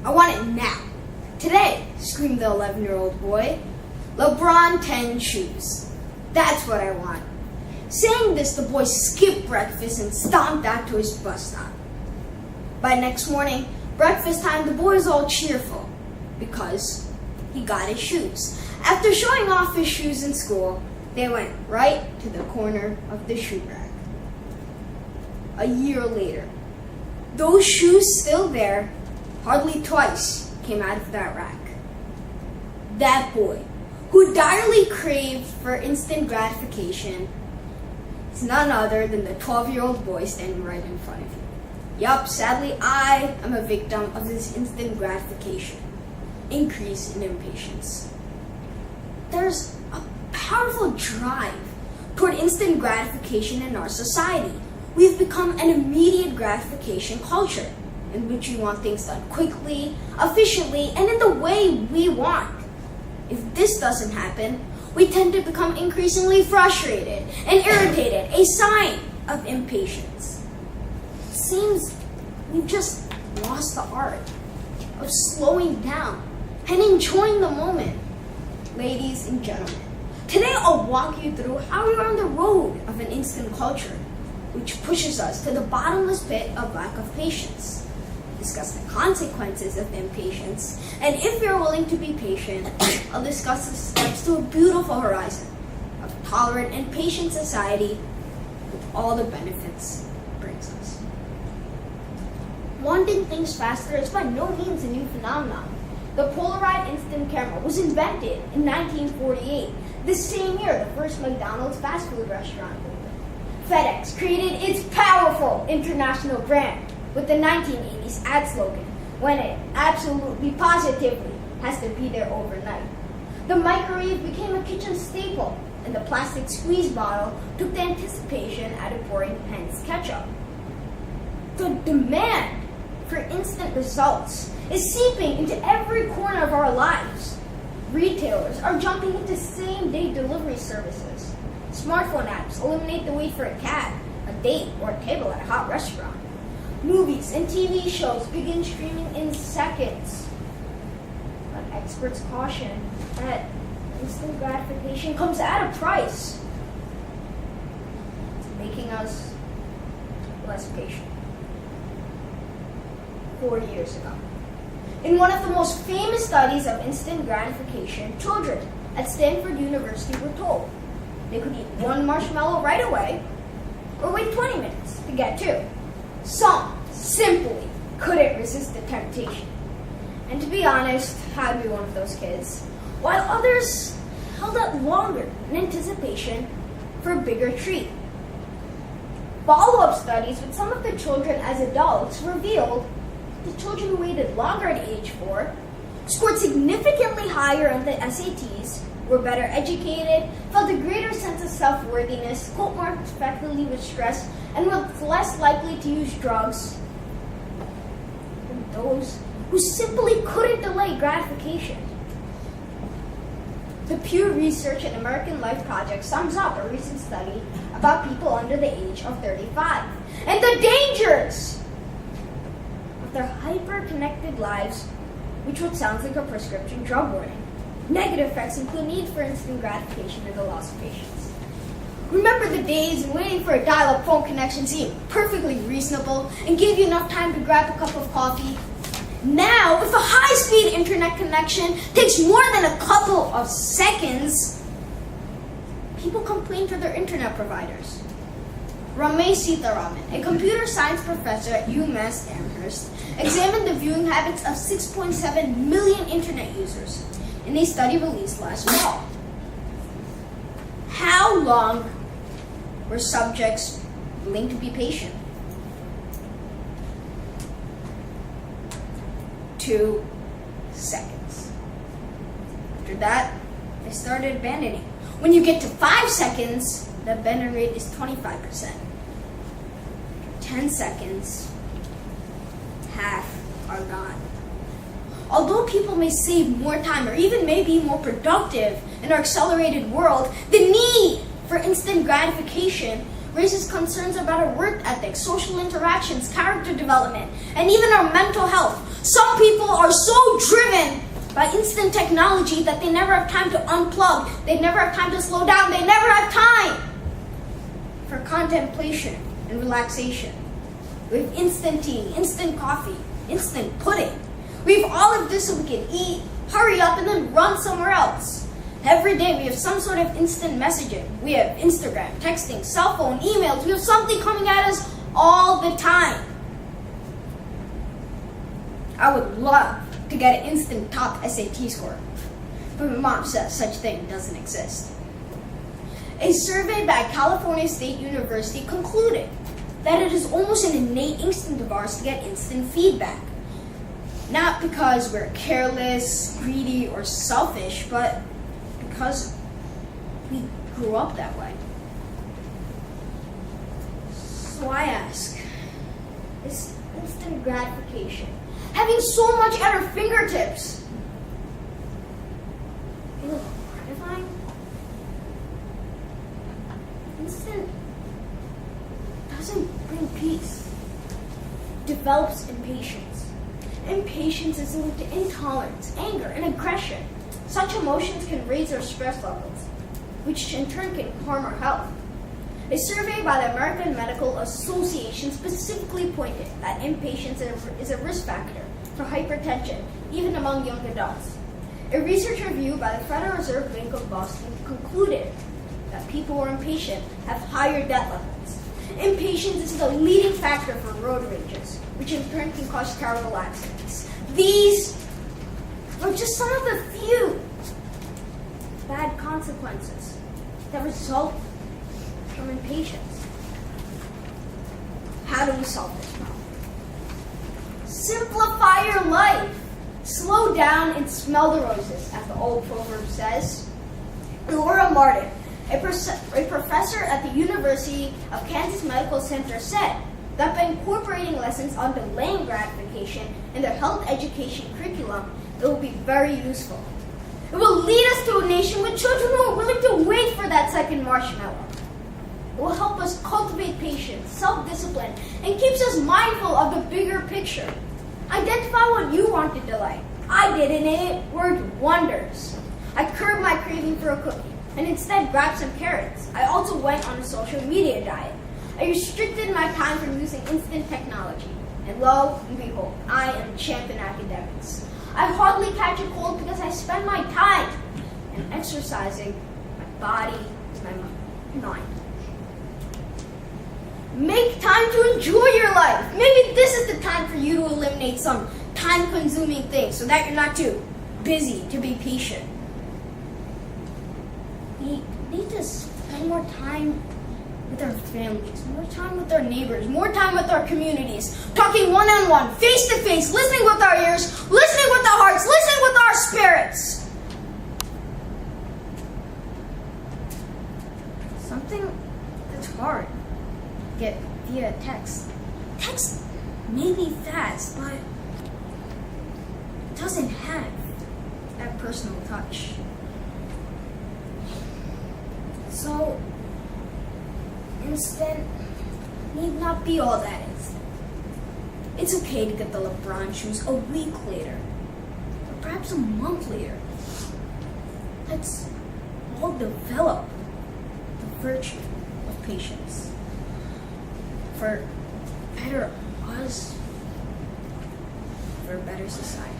I want it now. Today, screamed the 11-year-old boy. LeBron 10 shoes. That's what I want. Saying this, the boy skipped breakfast and stomped out to his bus stop. By next morning, breakfast time, the boy was all cheerful because he got his shoes. After showing off his shoes in school, they went right to the corner of the shoe rack. A year later, those shoes still there, hardly twice came out of that rack. That boy, who direly craved for instant gratification, is none other than the 12-year-old boy standing right in front of you. Yup, sadly, I am a victim of this instant gratification. Increase in impatience. There's a powerful drive toward instant gratification in our society. We've become an immediate gratification culture in which we want things done quickly, efficiently, and in the way we want. If this doesn't happen, we tend to become increasingly frustrated and irritated, a sign of impatience. It seems we've just lost the art of slowing down and enjoying the moment. Ladies and gentlemen, today I'll walk you through how we are on the road of an instant culture, which pushes us to the bottomless pit of lack of patience. Discuss the consequences of impatience, and if you're willing to be patient, I'll discuss the steps to a beautiful horizon of a tolerant and patient society with all the benefits it brings us. Wanting things faster is by no means a new phenomenon. The Polaroid instant camera was invented in 1948. This same year, the first McDonald's fast food restaurant opened. FedEx created its powerful international brand with the 1980s ad slogan, "When it absolutely positively has to be there overnight." The microwave became a kitchen staple, and the plastic squeeze bottle took the anticipation out of pouring Heinz ketchup. The demand for instant results is seeping into every corner of our lives. Retailers are jumping into same-day delivery services. Smartphone apps eliminate the wait for a cab, a date, or a table at a hot restaurant. Movies and TV shows begin streaming in seconds. But experts caution that instant gratification comes at a price, making us less patient. 40 years ago, in one of the most famous studies of instant gratification, children at Stanford University were told they could eat one marshmallow right away or wait 20 minutes to get two. Some simply couldn't resist the temptation. And to be honest, I'd be one of those kids, while others held out longer in anticipation for a bigger treat. Follow-up studies with some of the children as adults revealed the children who waited longer at age 4 scored significantly higher on the SATs, were better educated, felt a greater sense of self-worthiness, coped more effectively with stress, and were less likely to use drugs than those who simply couldn't delay gratification. The Pew Research and American Life Project sums up a recent study about people under the age of 35 and the dangers of their hyper-connected lives, which would sound like a prescription drug warning. Negative effects include need for instant gratification and the loss of patience. Remember the days when waiting for a dial-up phone connection seemed perfectly reasonable and gave you enough time to grab a cup of coffee? Now, if a high-speed internet connection takes more than a couple of seconds, people complain to their internet providers. Ramesh Sitharaman, a computer science professor at UMass Amherst, examined the viewing habits of 6.7 million internet users in a study released last fall. How long were subjects willing to be patient? 2 seconds. After that, they started abandoning. When you get to 5 seconds, the abandon rate is 25%. 10 seconds, half are gone. Although people may save more time or even may be more productive in our accelerated world, the need for instant gratification raises concerns about our work ethic, social interactions, character development, and even our mental health. Some people are so driven by instant technology that they never have time to unplug. They never have time to slow down. They never have time for contemplation and relaxation. We have instant tea, instant coffee, instant pudding. We have all of this so we can eat, hurry up, and then run somewhere else. Every day we have some sort of instant messaging. We have Instagram, texting, cell phone, emails. We have something coming at us all the time. I would love to get an instant top SAT score, but my mom says such thing doesn't exist. A survey by California State University concluded that it is almost an innate instinct of ours to get instant feedback. Not because we're careless, greedy, or selfish, but because we grew up that way. So I ask, is instant gratification, having so much at our fingertips, feel gratifying? Instant doesn't bring peace. It develops impatience. Impatience is linked to intolerance, anger, and aggression. Such emotions can raise our stress levels, which in turn can harm our health. A survey by the American Medical Association specifically pointed that impatience is a risk factor for hypertension, even among young adults. A research review by the Federal Reserve Bank of Boston concluded that people who are impatient have higher debt levels. Impatience is the leading factor for road rages, which in turn can cause terrible accidents. These are just some of the few bad consequences that result from impatience. How do we solve this problem? Simplify your life. Slow down and smell the roses, as the old proverb says. Laura Martin, a professor at the University of Kansas Medical Center, said that by incorporating lessons on delaying gratification in their health education curriculum, it will be very useful. It will lead us to a nation with children who are willing to wait for that second marshmallow. It will help us cultivate patience, self-discipline, and keeps us mindful of the bigger picture. Identify what you want to delay. I did, and it worked wonders. I curbed my craving for a cookie and instead grabbed some carrots. I also went on a social media diet. I restricted my time from using instant technology. And lo and behold, I am a champ in academics. I hardly catch a cold because I spend my time in exercising my body and my mind. Make time to enjoy your life. Maybe this is the time for you to eliminate some time-consuming things so that you're not too busy to be patient. We need to spend more time with our families, more time with our neighbors, more time with our communities, talking one-on-one, face-to-face, listening with our ears, listening with our hearts, listening with our spirits. Something that's hard to get via text. Text may be fast, but it doesn't have that personal touch. So, instant need not be all that is. It's okay to get the LeBron shoes a week later, or perhaps a month later. Let's all develop the virtue of patience for better us, for a better society.